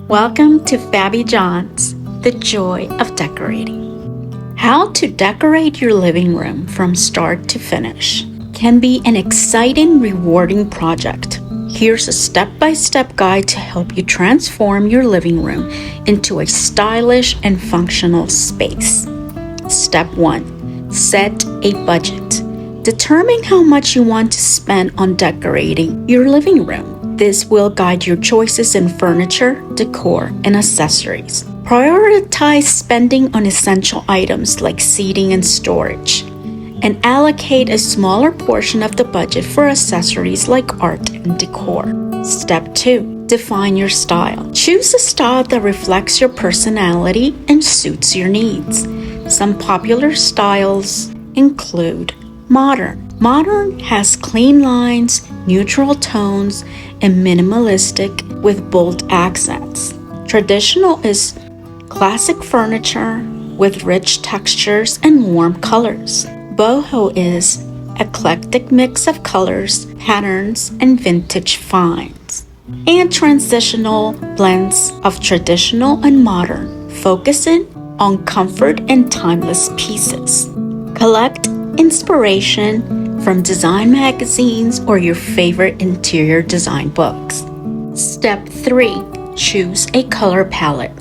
Welcome to Fabi John's, The Joy of Decorating. How to decorate your living room from start to finish can be an exciting, rewarding project. Here's a step-by-step guide to help you transform your living room into a stylish and functional space. Step 1. Set a budget. Determine how much you want to spend on decorating your living room. This will guide your choices in furniture, decor, and accessories. Prioritize spending on essential items like seating and storage, and allocate a smaller portion of the budget for accessories like art and decor. Step 2. Define your style. Choose a style that reflects your personality and suits your needs. Some popular styles include modern. Modern has clean lines, neutral tones, and minimalistic with bold accents. Traditional is classic furniture with rich textures and warm colors. Boho is eclectic mix of colors, patterns, and vintage finds. And transitional blends of traditional and modern, focusing on comfort and timeless pieces. Collect inspiration from design magazines or your favorite interior design books. Step 3. Choose a color palette.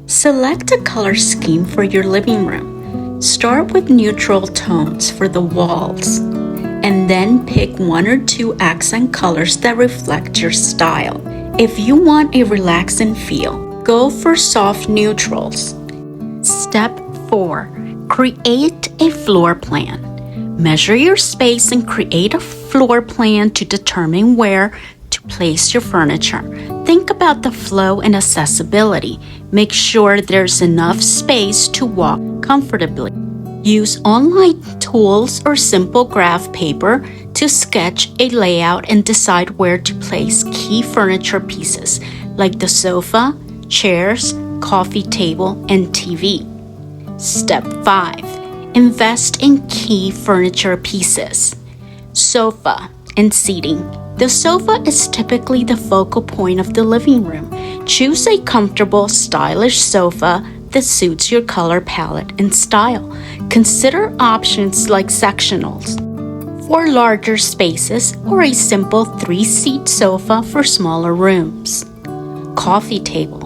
Select a color scheme for your living room. Start with neutral tones for the walls, and then pick 1 or 2 accent colors that reflect your style. If you want a relaxing feel, go for soft neutrals. Step 4. Create a floor plan. Measure your space and create a floor plan to determine where to place your furniture. Think about the flow and accessibility. Make sure there's enough space to walk comfortably. Use online tools or simple graph paper to sketch a layout and decide where to place key furniture pieces like the sofa, chairs, coffee table, and TV. Step 5. Invest in key furniture pieces. Sofa and seating. The sofa is typically the focal point of the living room. Choose a comfortable, stylish sofa that suits your color palette and style. Consider options like sectionals for larger spaces or a simple 3-seat sofa for smaller rooms. Coffee table.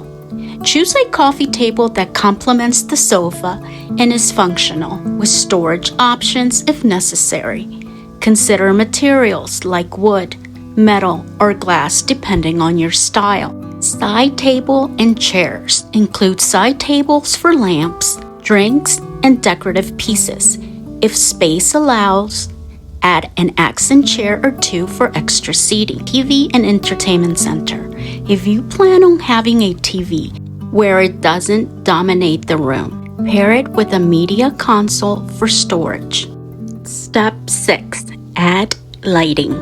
Choose a coffee table that complements the sofa and is functional, with storage options if necessary. Consider materials like wood, metal, or glass depending on your style. Side table and chairs include side tables for lamps, drinks, and decorative pieces. If space allows, add an accent chair or 2 for extra seating. TV and entertainment center. If you plan on having a TV where it doesn't dominate the room, pair it with a media console for storage. Step 6. Add lighting.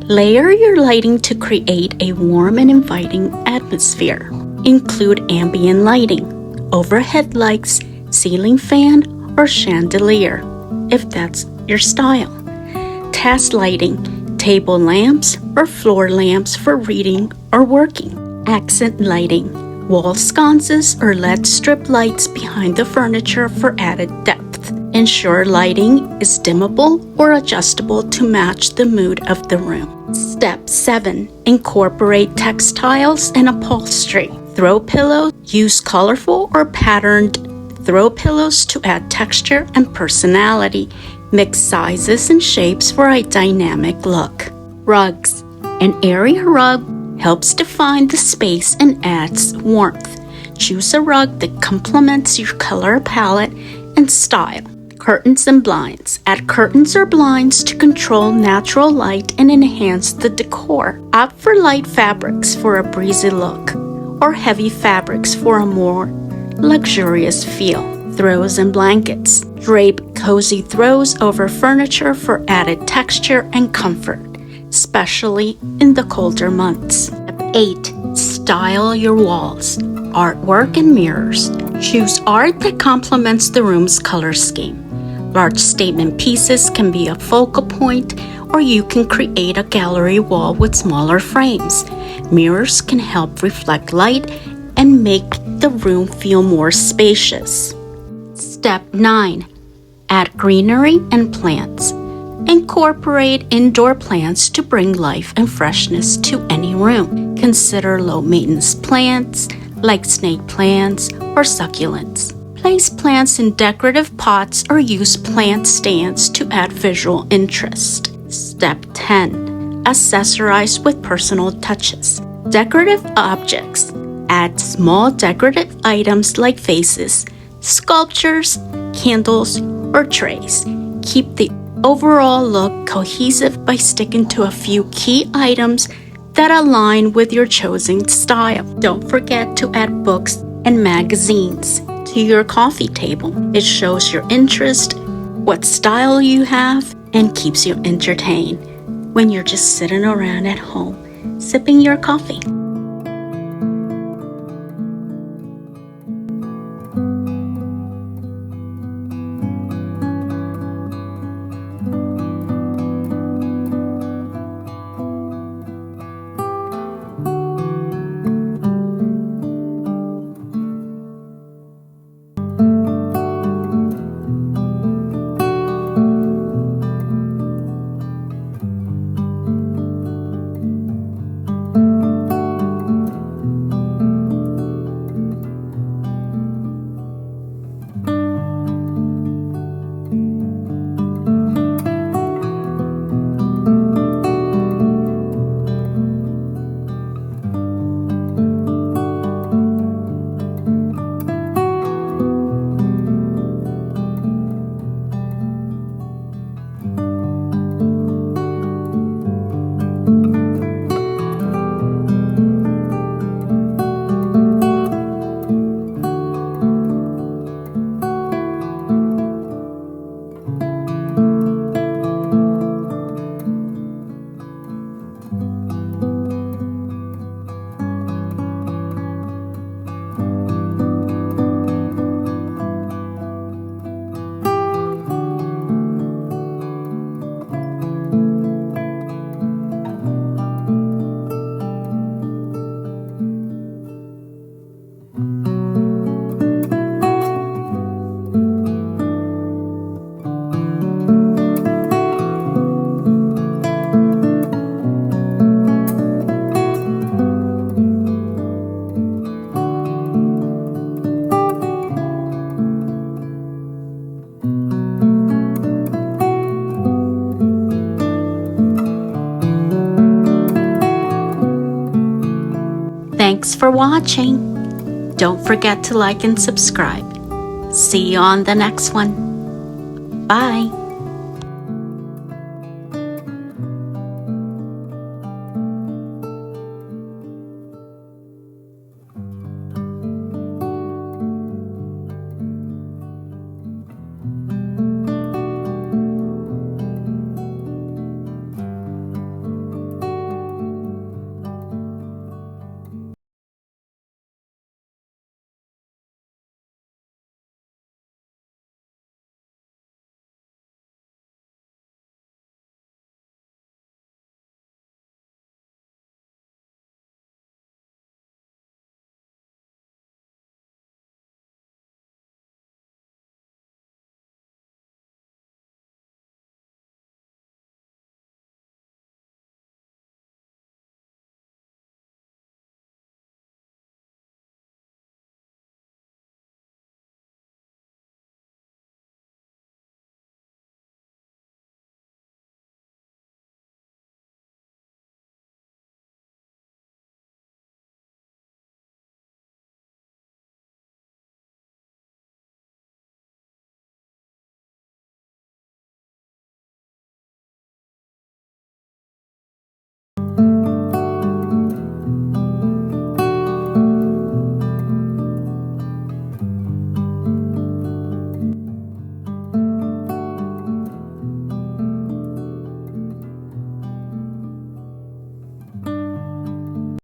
Layer your lighting to create a warm and inviting atmosphere. Include ambient lighting, overhead lights, ceiling fan, or chandelier, if that's your style. Task lighting, table lamps or floor lamps for reading or working. Accent lighting, wall sconces or LED strip lights behind the furniture for added depth. Ensure lighting is dimmable or adjustable to match the mood of the room. Step 7. Incorporate textiles and upholstery. Throw pillows. Use colorful or patterned throw pillows to add texture and personality. Mix sizes and shapes for a dynamic look. Rugs. An area rug helps define the space and adds warmth. Choose a rug that complements your color palette and style. Curtains and blinds. Add curtains or blinds to control natural light and enhance the decor. Opt for light fabrics for a breezy look, or heavy fabrics for a more luxurious feel. Throws and blankets. Drape cozy throws over furniture for added texture and comfort, especially in the colder months. Step 8. Style your walls. Artwork and mirrors. Choose art that complements the room's color scheme. Large statement pieces can be a focal point, or you can create a gallery wall with smaller frames. Mirrors can help reflect light and make the room feel more spacious. Step 9. Add greenery and plants. Incorporate indoor plants to bring life and freshness to any room. Consider low-maintenance plants like snake plants or succulents. Place plants in decorative pots or use plant stands to add visual interest. Step 10. Accessorize with personal touches. Decorative objects. Add small decorative items like vases, sculptures, candles, or trays. Keep the overall look cohesive by sticking to a few key items that align with your chosen style. Don't forget to add books and magazines to your coffee table. It shows your interest, what style you have, and keeps you entertained when you're just sitting around at home, sipping your coffee. Thanks for watching. Don't forget to like and subscribe. See you on the next one. Bye.